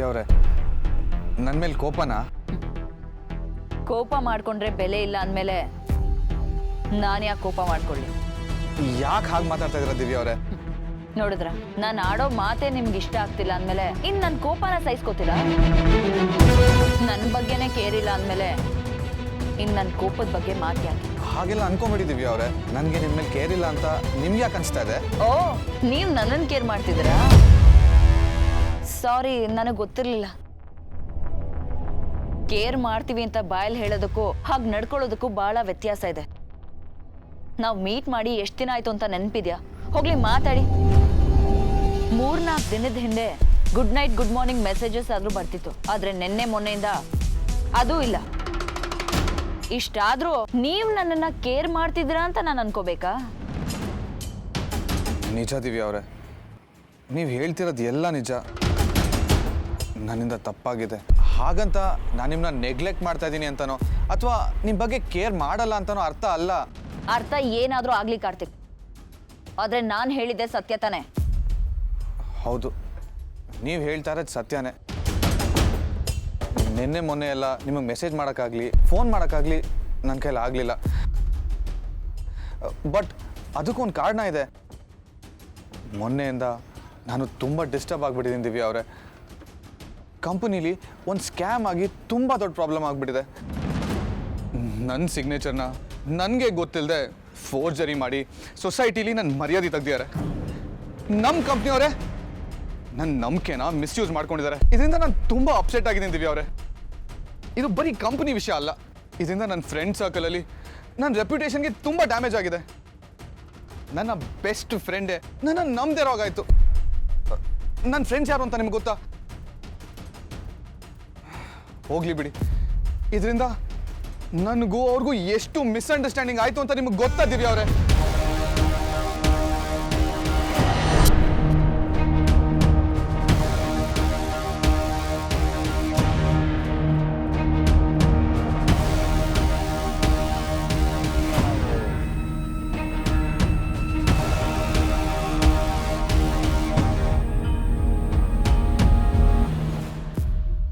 ದಿವ್ಯಾ ಅವರೇ, ನನ್ನ ಮೇಲೆ ಕೋಪನಾ? ಕೋಪ ಮಾಡ್ಕೊಂಡ್ರೆ ಬೆಲೆ ಇಲ್ಲ ಅಂದಮೇಲೆ ನಾನು ಯಾಕೆ ಕೋಪ ಮಾಡ್ಕೊಳ್ಳಿ? ಯಾಕೆ ಹಾಗೆ ಮಾತಾಡ್ತಾ ಇದ್ದೀರಾ ದಿವ್ಯಾ ಅವರೇ? ನೋಡಿದ್ರ ನಾನು ಆಡೋ ಮಾತೇ ನಿಮ್ಗೆ ಇಷ್ಟ ಆಗ್ತಿಲ್ಲ ಅಂದಮೇಲೆ ಇನ್ನು ನನ್ನ ಕೋಪನ ಸಹಿಸ್ಕೋತೀರಾ? ನನ್ನ ಬಗ್ಗೆನೇ ಕೇರ್ ಇಲ್ಲ ಅಂದಮೇಲೆ ಇನ್ನು ನನ್ನ ಕೋಪದ ಬಗ್ಗೆ ಮಾತು ಯಾಕೆ? ಹಾಗೆಲ್ಲ ಅನ್ಕೊಂಬಿಡಿ ದಿವ್ಯಾ ಅವರೇ, ನನಗೆ ನಿಮ್ಮ ಮೇಲೆ ಕೇರ್ ಇಲ್ಲ ಅಂತ ನಿಮ್ಗೆ ಯಾಕೆ ಅನಿಸ್ತಾ ಇದೆ? ಓ, ನೀವು ನನ್ನನ್ನು ಕೇರ್ ಮಾಡ್ತಿದ್ದೀರಾ? ಸಾರಿ, ನನಗೆ ಗೊತ್ತಿರಲಿಲ್ಲ. ಕೇರ್ ಮಾಡ್ತೀವಿ ಅಂತ ಬಾಯಲ್ಲಿ ಹೇಳೋದಕ್ಕೂ ಹಾಗೆ ನಡ್ಕೊಳ್ಳೋದಕ್ಕೂ ಬಹಳ ವ್ಯತ್ಯಾಸ ಇದೆ. ನಾವು ಮೀಟ್ ಮಾಡಿ ಎಷ್ಟು ದಿನ ಆಯ್ತು ಅಂತ ನೆನಪಿದ್ಯಾ? ಹೋಗ್ಲಿ ಮಾತಾಡಿ. 3-4 ದಿನದ ಹಿಂದೆ good night good morning messages ಆದ್ರೂ ಬರ್ತಿತ್ತು, ಆದ್ರೆ ನಿನ್ನೆ ಮೊನ್ನೆಯಿಂದ ಅದೂ ಇಲ್ಲ. ಇಷ್ಟಾದ್ರೂ ನೀವು ನನ್ನನ್ನ ಕೇರ್ ಮಾಡ್ತಿದ್ದೀರಾ ಅಂತ ನಾನು ಅನ್ಕೋಬೇಕಾ? ನಿಜ ದಿವ್ಯಾ ಅವರೇ, ನೀವು ಹೇಳ್ತಿರೋದು ಎಲ್ಲ ನಿಜ. ನನ್ನಿಂದ ತಪ್ಪಾಗಿದೆ. ಹಾಗಂತ ನಾನು ನಿಮ್ಮನ್ನ ನೆಗ್ಲೆಕ್ಟ್ ಮಾಡ್ತಾ ಇದ್ದೀನಿ ಅಂತನೋ ಅಥವಾ ನಿಮ್ಮ ಬಗ್ಗೆ ಕೇರ್ ಮಾಡಲ್ಲ ಅಂತನೋ ಅರ್ಥ ಅಲ್ಲ. ಅರ್ಥ ಏನಾದರೂ ಆಗ್ಲಿ ಕಾರ್ತಿಕ್, ಆದ್ರೆ ನಾನು ಹೇಳಿದ್ದೆ ಸತ್ಯ ತಾನೆ? ಹೌದು, ನೀವು ಹೇಳ್ತಾ ಇರೋದು ಸತ್ಯನೇ. ನಿನ್ನೆ ಮೊನ್ನೆ ಎಲ್ಲ ನಿಮಗೆ ಮೆಸೇಜ್ ಮಾಡೋಕ್ಕಾಗಲಿ ಫೋನ್ ಮಾಡೋಕ್ಕಾಗಲಿ ನನ್ನ ಕೈಲಿ ಆಗಲಿಲ್ಲ. ಬಟ್ ಅದಕ್ಕೊಂದು ಕಾರಣ ಇದೆ. ಮೊನ್ನೆಯಿಂದ ನಾನು ತುಂಬ ಡಿಸ್ಟರ್ಬ್ ಆಗಿಬಿಟ್ಟಿದ್ದೀನಿ ದಿವ್ಯಾ ಅವರೇ. ಕಂಪನಿಲಿ ಒಂದು ಸ್ಕ್ಯಾಮ್ ಆಗಿ ತುಂಬ ದೊಡ್ಡ ಪ್ರಾಬ್ಲಮ್ ಆಗಿಬಿಟ್ಟಿದೆ. ನನ್ನ ಸಿಗ್ನೇಚರ್ನ ನನಗೆ ಗೊತ್ತಿಲ್ಲದೆ ಫೋರ್ಜರಿ ಮಾಡಿ ಸೊಸೈಟಿಲಿ ನನ್ನ ಮರ್ಯಾದೆ ತೆಗ್ದಿದ್ದಾರೆ. ನಮ್ಮ ಕಂಪ್ನಿಯವರೇ ನನ್ನ ನಂಬಿಕೆನ ಮಿಸ್ಯೂಸ್ ಮಾಡ್ಕೊಂಡಿದ್ದಾರೆ. ಇದರಿಂದ ನಾನು ತುಂಬ ಅಪ್ಸೆಟ್ ಆಗಿದ್ದೀನಿ ದಿವ್ಯಾ ಅವರೇ. ಇದು ಬರೀ ಕಂಪನಿ ವಿಷಯ ಅಲ್ಲ, ಇದರಿಂದ ನನ್ನ ಫ್ರೆಂಡ್ ಸರ್ಕಲಲ್ಲಿ ನನ್ನ ರೆಪ್ಯುಟೇಷನ್ಗೆ ತುಂಬ ಡ್ಯಾಮೇಜ್ ಆಗಿದೆ. ನನ್ನ ಬೆಸ್ಟ್ ಫ್ರೆಂಡೇ ನನ್ನ ನಂಬದೇ ಇರೋಗಾಯ್ತು. ನನ್ನ ಫ್ರೆಂಡ್ಸ್ ಯಾರು ಅಂತ ನಿಮ್ಗೆ ಗೊತ್ತಾ? ಹೋಗ್ಲಿ ಬಿಡಿ. ಇದರಿಂದ ನನಗೂ ಅವ್ರಿಗೂ ಎಷ್ಟು ಮಿಸ್ಅಂಡರ್ಸ್ಟ್ಯಾಂಡಿಂಗ್ ಆಯ್ತು ಅಂತ ನಿಮ್ಗೆ ಗೊತ್ತಾ ದಿವ್ಯಾ ಅವರೇ?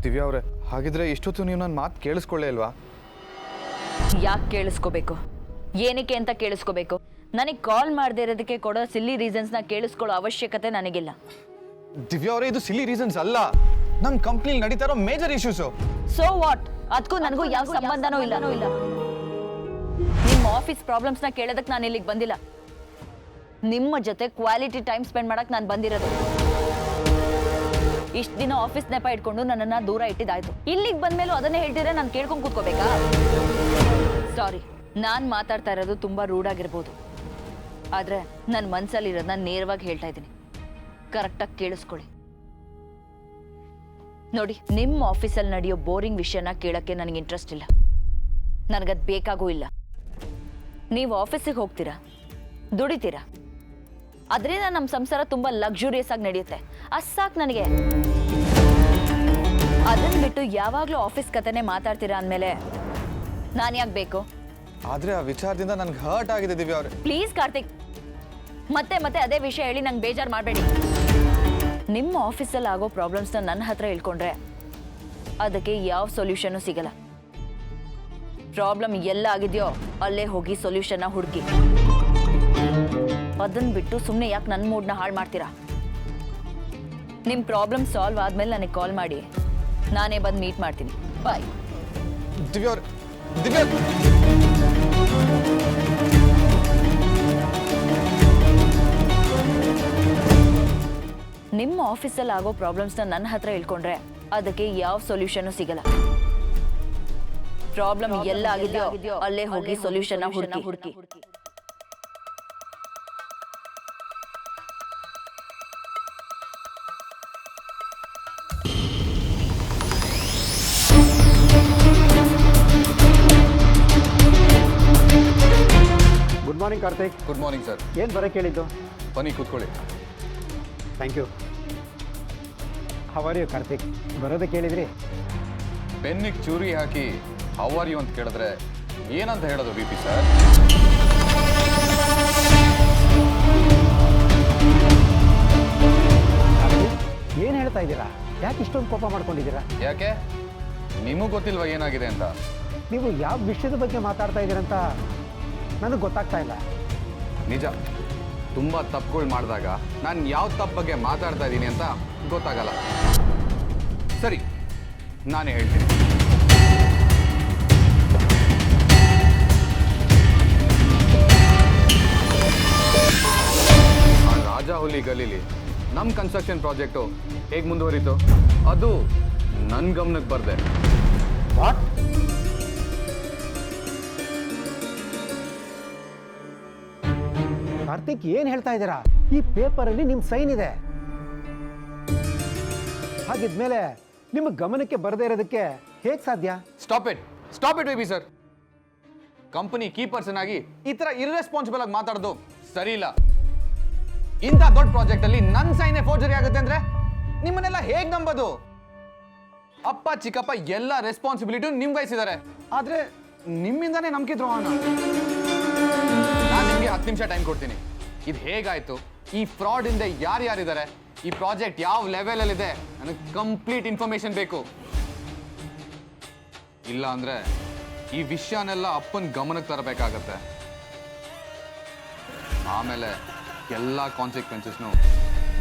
ದಿವ್ಯಾ ಅವರೇ, ಹಾಗಿದ್ರೆ ಇಷ್ಟೊತ್ತು ನೀವು ನನ್ನ ಮಾತು ಕೇಳಿಸ್ಕೊಳ್ಳೇ ಇಲ್ವಾ? ಯಾಕೆ ಕೇಳಿಸ್ಕೋಬೇಕು? ಏನಕ್ಕೆ ಅಂತ ಕೇಳಿಸ್ಕೋಬೇಕು? ನನಗೆ ಕಾಲ್ ಮಾಡದೇ ಇರೋದಕ್ಕೆ ಕೊಡೋ ಸಿಲ್ಲಿ ರೀಸನ್ಸ್ನ ಕೇಳಿಸ್ಕೊಳ್ಳೋ ಅವಶ್ಯಕತೆ ನನಗಿಲ್ಲ. ದಿವ್ಯಾ ಅವರೇ, ಇದು ಸಿಲಿ ರೀಸನ್ಸ್ ಅಲ್ಲ. ನಮ್ಮ ಕಂಪ್ನಿಲಿ ನಡೀತಾ ಇರೋ ಮೇಜರ್ ಇಶ್ಯೂಸು. So what? ಅದಕ್ಕೂ ನನಗೂ ಯಾವ ಸಂಬಂಧನೂ ಇಲ್ಲ. ನಿಮ್ಮ ಆಫೀಸ್ ಪ್ರಾಬ್ಲಮ್ಸ್ನ ಕೇಳೋದಕ್ಕೆ ನಾನು ಇಲ್ಲಿಗೆ ಬಂದಿಲ್ಲ. ನಿಮ್ಮ ಜೊತೆ ಕ್ವಾಲಿಟಿ ಟೈಮ್ ಸ್ಪೆಂಡ್ ಮಾಡಕ್ಕೆ ನಾನು ಬಂದಿರೋದು. ಇಷ್ಟು ದಿನ ಆಫೀಸ್ ನೆಪ ಇಟ್ಕೊಂಡು ನನ್ನನ್ನ ದೂರ ಇಟ್ಟಿದ್ದಾಯ್ತು. ಇಲ್ಲಿಗೆ ಬಂದ್ಮೇಲೂ ಅದನ್ನೇ ಹೇಳ್ತಿದ್ರೆ ನಾನು ಕೇಳ್ಕೊಂಡು ಕೂತ್ಕೋಬೇಕಾ? ಸಾರಿ, ನಾನು ಮಾತಾಡ್ತಾ ಇರೋದು ತುಂಬಾ ರೂಡ್ ಆಗಿರ್ಬೋದು, ಆದ್ರೆ ನನ್ನ ಮನ್ಸಲ್ಲಿರೋದನ್ನ ನೇರವಾಗಿ ಹೇಳ್ತಾ ಇದ್ದೀನಿ. ಕರೆಕ್ಟಾಗಿ ಕೇಳಿಸ್ಕೊಳ್ಳಿ. ನೋಡಿ, ನಿಮ್ಮ ಆಫೀಸಲ್ಲಿ ನಡೆಯೋ ಬೋರಿಂಗ್ ವಿಷಯನ ಕೇಳಕ್ಕೆ ನನಗೆ ಇಂಟ್ರೆಸ್ಟ್ ಇಲ್ಲ. ನನಗದು ಬೇಕಾಗೂ ಇಲ್ಲ. ನೀವು ಆಫೀಸಿಗೆ ಹೋಗ್ತೀರಾ, ದುಡಿತೀರಾ, ಅದರಿಂದ ನಮ್ಮ ಸಂಸಾರ ತುಂಬಾ ಲಕ್ಸುರಿಯಸ್ ಆಗಿ ನಡೆಯುತ್ತೆ. ಅಸಾಕ್ ನನಗೆ. ಅದನ್ನ ಬಿಟ್ಟು ಯಾವಾಗ್ಲೂ ಆಫೀಸ್ ಕತೆನೆ ಮಾತಾಡ್ತೀರಾ ಅಂದಮೇಲೆ ನಾನು ಯಾಕೆ ಬೇಕು? ಆದ್ರೆ ಆ ವಿಚಾರದಿಂದ ನನ್ಗೆ ಹರ್ಟ್ ಆಗಿದೆ ದಿವ್ಯಾ ಅವರೇ. ಪ್ಲೀಸ್ ಕಾರ್ತಿಕ್, ಮತ್ತೆ ಮತ್ತೆ ಅದೇ ವಿಷಯ ಹೇಳಿ ನಂಗೆ ಬೇಜಾರು ಮಾಡಬೇಡಿ. ನಿಮ್ಮ ಆಫೀಸಲ್ಲಿ ಆಗೋ ಪ್ರಾಬ್ಲಮ್ಸ್ನ ನನ್ನ ಹತ್ರ ಹೇಳ್ಕೊಂಡ್ರೆ ಅದಕ್ಕೆ ಯಾವ ಸೊಲ್ಯೂಷನ್ನು ಸಿಗಲ್ಲ. ಪ್ರಾಬ್ಲಮ್ ಎಲ್ಲ ಆಗಿದೆಯೋ ಅಲ್ಲೇ ಹೋಗಿ ಸೊಲ್ಯೂಷನ್ನ ಹುಡುಕಿ. ಅದನ್ನ ಬಿಟ್ಟು ಸುಮ್ಮನೆ ಯಾಕೆ ನನ್ನ ಮೂಡ್ನ ಹಾಳು ಮಾಡ್ತೀರಾ? ನಿಮ್ಮ ಪ್ರಾಬ್ಲಮ್ ಸಾಲ್ವ್ ಆದ್ಮೇಲೆ ನನಗೆ ಕಾಲ್ ಮಾಡಿ, ನಾನೇ ಬಂದು ಮೀಟ್ ಮಾಡ್ತೀನಿ. ಬಾಯ್. ದಿವ್ಯಾ ಅವರೇ, ದಿವ್ಯಾ ನಿಮ್ಮ ಆಫೀಸಲ್ಲಿ ಆಗೋ ಪ್ರಾಬ್ಲಮ್ಸ್ನ ನನ್ನ ಹತ್ರ ಹೇಳ್ಕೊಂಡ್ರೆ ಅದಕ್ಕೆ ಯಾವ ಸೊಲ್ಯೂಷನ್ನು ಸಿಗಲ್ಲ. ಪ್ರಾಬ್ಲಮ್ ಎಲ್ಲ ಆಗಿದೆಯೋ ಅಲ್ಲೇ ಹೋಗಿ ಸೊಲ್ಯೂಷನ್ನ ಹುಡುಕಿ. Good morning Karthik. Good morning sir. ಏನು ಬರೋಕ್ಕೆ ಹೇಳಿದ್ದು? ಬನ್ನಿ ಕೂತ್ಕೊಳ್ಳಿ. Thank you. How are you Karthik? ಬರೋದಕ್ಕೆ ಹೇಳಿದ್ರಿ. ಪೆನ್ನಿಗೆ ಚೂರಿ ಹಾಕಿ ಹೌ ಆರ್ ಯು ಅಂತ ಕೇಳಿದ್ರೆ ಏನಂತ ಹೇಳೋದು ಬಿ ಪಿ ಸರ್? ಏನು ಹೇಳ್ತಾ ಇದ್ದೀರಾ? ಯಾಕೆ ಇಷ್ಟೊಂದು ಕೋಪ ಮಾಡ್ಕೊಂಡಿದ್ದೀರಾ? ಯಾಕೆ ನಿಮಗೂ ಗೊತ್ತಿಲ್ವಾ ಏನಾಗಿದೆ ಅಂತ? ನೀವು ಯಾವ ವಿಷಯದ ಬಗ್ಗೆ ಮಾತಾಡ್ತಾ ಇದ್ದೀರಂತ ನನಗೆ ಗೊತ್ತಾಗ್ತಾ ಇಲ್ಲ. ನಿಜ, ತುಂಬ ತಪ್ಪುಗಳು ಮಾಡಿದಾಗ ನಾನು ಯಾವ ತಪ್ಪು ಬಗ್ಗೆ ಮಾತಾಡ್ತಾ ಇದ್ದೀನಿ ಅಂತ ಗೊತ್ತಾಗಲ್ಲ. ಸರಿ, ನಾನೇ ಹೇಳ್ತೀನಿ. ಆ ರಾಜಾಹುಲಿ ಗಲೀಲಿ ನಮ್ಮ ಕನ್ಸ್ಟ್ರಕ್ಷನ್ ಪ್ರಾಜೆಕ್ಟು ಹೇಗೆ ಮುಂದುವರಿತು ಅದು ನನ್ನ ಗಮನಕ್ಕೆ ಬರ್ದೆ. ವಾಟ್? ಕಾರ್ತಿಕ್, ಏನು ಹೇಳ್ತಾ ಇದ್ದೀರಾ? ಈ ಪೇಪರಲ್ಲಿ ನಿಮ್ಮ ಸೈನ್ ಇದೆ. ಹಾಗಿದ್ಮೇಲೆ ನಿಮ್ಮ ಗಮನಕ್ಕೆ ಬರದೇ ಇರೋದಕ್ಕೆ ಹೇಗೆ ಸಾಧ್ಯ? Stop it baby sir. Company key person ಆಗಿ ಈ ತರ ಇರ್ರೆಸ್ಪಾನ್ಸಿಬಲ್ ಆಗಿ ಮಾತಾಡೋದು ಸರಿ ಇಲ್ಲ. ಇಂಥ ದೊಡ್ಡ ಪ್ರಾಜೆಕ್ಟ್ ಅಲ್ಲಿ ನನ್ನ ಸೈನೇ ಫೋರ್ಜರಿ ಆಗುತ್ತೆ ಅಂದ್ರೆ ನಿಮ್ಮನ್ನೆಲ್ಲ ಹೇಗ್ ನಂಬೋದು? ಅಪ್ಪ ಚಿಕ್ಕಪ್ಪ ಎಲ್ಲ ರೆಸ್ಪಾನ್ಸಿಬಿಲಿಟಿ ನಿಮ್ ವಹಿಸಿದ್ದಾರೆ, ಆದ್ರೆ ನಿಮ್ಮಿಂದಾನೇ ನಂಬಿಕೆ ದ್ರೋಹನ. ನಾನು ನಿಮ್ಗೆ 10 ನಿಮಿಷ ಟೈಮ್ ಕೊಡ್ತೀನಿ. ಇದು ಹೇಗಾಯ್ತು, ಈ ಫ್ರಾಡ್ ಇಂದ ಯಾರ್ಯಾರಿದ್ದಾರೆ, ಈ ಪ್ರಾಜೆಕ್ಟ್ ಯಾವ ಲೆವೆಲ್ ಅಲ್ಲಿ ಇದೆ, ನನಗೆ ಕಂಪ್ಲೀಟ್ ಇನ್ಫಾರ್ಮೇಶನ್ ಬೇಕು. ಇಲ್ಲ ಅಂದ್ರೆ ಈ ವಿಷಯನೆಲ್ಲ ಅಪ್ಪನ ಗಮನಕ್ಕೆ ತರಬೇಕಾಗತ್ತೆ. ಆಮೇಲೆ ಎಲ್ಲ ಕಾನ್ಸಿಕ್ವೆನ್ಸಸ್ನು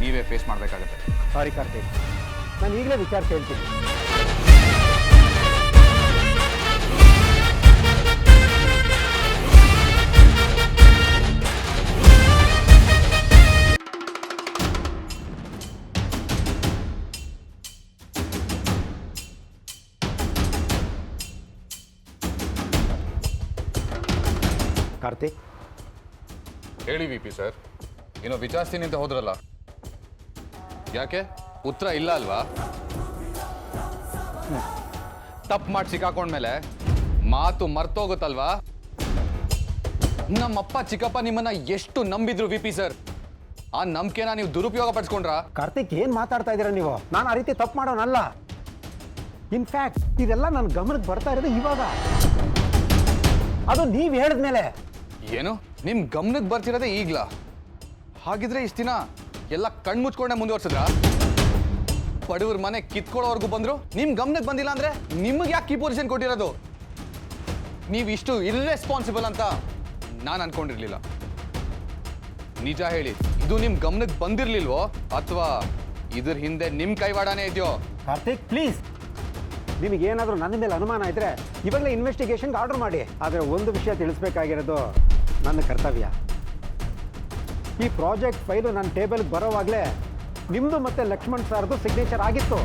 ನೀವೇ ಫೇಸ್ ಮಾಡಬೇಕಾಗತ್ತೆ. ಸಾರಿ ಕಾರ್ತಿಕ್, ನಾನು ಈಗಲೇ ವಿಚಾರ ಹೇಳ್ತೀನಿ. ಕಾರ್ತಿಕ್, ಹೇಳಿ ವಿ ಪಿ ಸರ್, ಏನೋ ವಿಚಾರಿಸ್ತೀನಿ ಅಂತ ಹೋದ್ರಲ್ಲ, ಯಾಕೆ ಉತ್ತರ ಇಲ್ಲ ಅಲ್ವಾ? ತಪ್ಪು ಮಾಡಿ ಸಿಕ್ಕಾಕೊಂಡ್ಮೇಲೆ ಮಾತು ಮರ್ತೋಗುತ್ತಲ್ವಾ? ನಮ್ಮಪ್ಪ ಚಿಕ್ಕಪ್ಪ ನಿಮ್ಮನ್ನ ಎಷ್ಟು ನಂಬಿದ್ರು ವಿ ಪಿ ಸರ್, ಆ ನಂಬಿಕೆನ ನೀವು ದುರುಪಯೋಗ ಪಡಿಸ್ಕೊಂಡ್ರ? ಕಾರ್ತಿಕ್, ಏನು ಮಾತಾಡ್ತಾ ಇದ್ದೀರಾ ನೀವು? ನಾನು ಆ ರೀತಿ ತಪ್ಪು ಮಾಡೋನಲ್ಲ. ಇನ್ಫ್ಯಾಕ್ಟ್ ಇದೆಲ್ಲ ನನ್ನ ಗಮನಕ್ಕೆ ಬರ್ತಾ ಇರೋದು ಇವಾಗ, ಅದು ನೀವು ಹೇಳಿದ್ಮೇಲೆ. ಏನು ನಿಮ್ ಗಮನಕ್ಕೆ ಬರ್ತಿರೋದೇ ಈಗ್ಲಾ? ಹಾಗಿದ್ರೆ ಇಷ್ಟ ದಿನ ಎಲ್ಲ ಕಣ್ಮುಚ್ಕೊಂಡೆ ಮುಂದುವರ್ಸಿದ್ರ? ಬಡವ್ರ ಮನೆ ಕಿತ್ಕೊಳ್ಳೋವರೆಗೂ ಬಂದ್ರು, ನಿಮ್ ಗಮನಕ್ಕೆ ಬಂದಿಲ್ಲ ಅಂದ್ರೆ ನಿಮ್ಗೆ ಯಾಕೆ ಕೀ ಪೊಸಿಷನ್ ಕೊಟ್ಟಿರೋದು? ನೀವು ಇಷ್ಟು ಇರ್ರೆಸ್ಪಾನ್ಸಿಬಲ್ ಅಂತ ನಾನು ಅನ್ಕೊಂಡಿರ್ಲಿಲ್ಲ. ನಿಜ ಹೇಳಿ, ಇದು ನಿಮ್ ಗಮನಕ್ಕೆ ಬಂದಿರ್ಲಿಲ್ವೋ ಅಥವಾ ಇದ್ರ ಹಿಂದೆ ನಿಮ್ ಕೈವಾಡನೇ ಇದೆಯೋ? ಕಾರ್ತಿಕ್ ಪ್ಲೀಸ್, ನಿಮಗೇನಾದರೂ ನನ್ನ ಮೇಲೆ ಅನುಮಾನ ಇದ್ರೆ ಇವಾಗಲೇ ಇನ್ವೆಸ್ಟಿಗೇಷನ್ಗೆ ಆರ್ಡರ್ ಮಾಡಿ. ಆದರೆ ಒಂದು ವಿಷಯ ತಿಳಿಸ್ಬೇಕಾಗಿರೋದು ನನ್ನ ಕರ್ತವ್ಯ. ಈ ಪ್ರಾಜೆಕ್ಟ್ ಫೈಲು ನನ್ನ ಟೇಬಲ್ಗೆ ಬರೋವಾಗಲೇ ನಿಮ್ಮದು ಮತ್ತು ಲಕ್ಷ್ಮಣ್ ಸರ್ದು ಸಿಗ್ನೇಚರ್ ಆಗಿತ್ತು.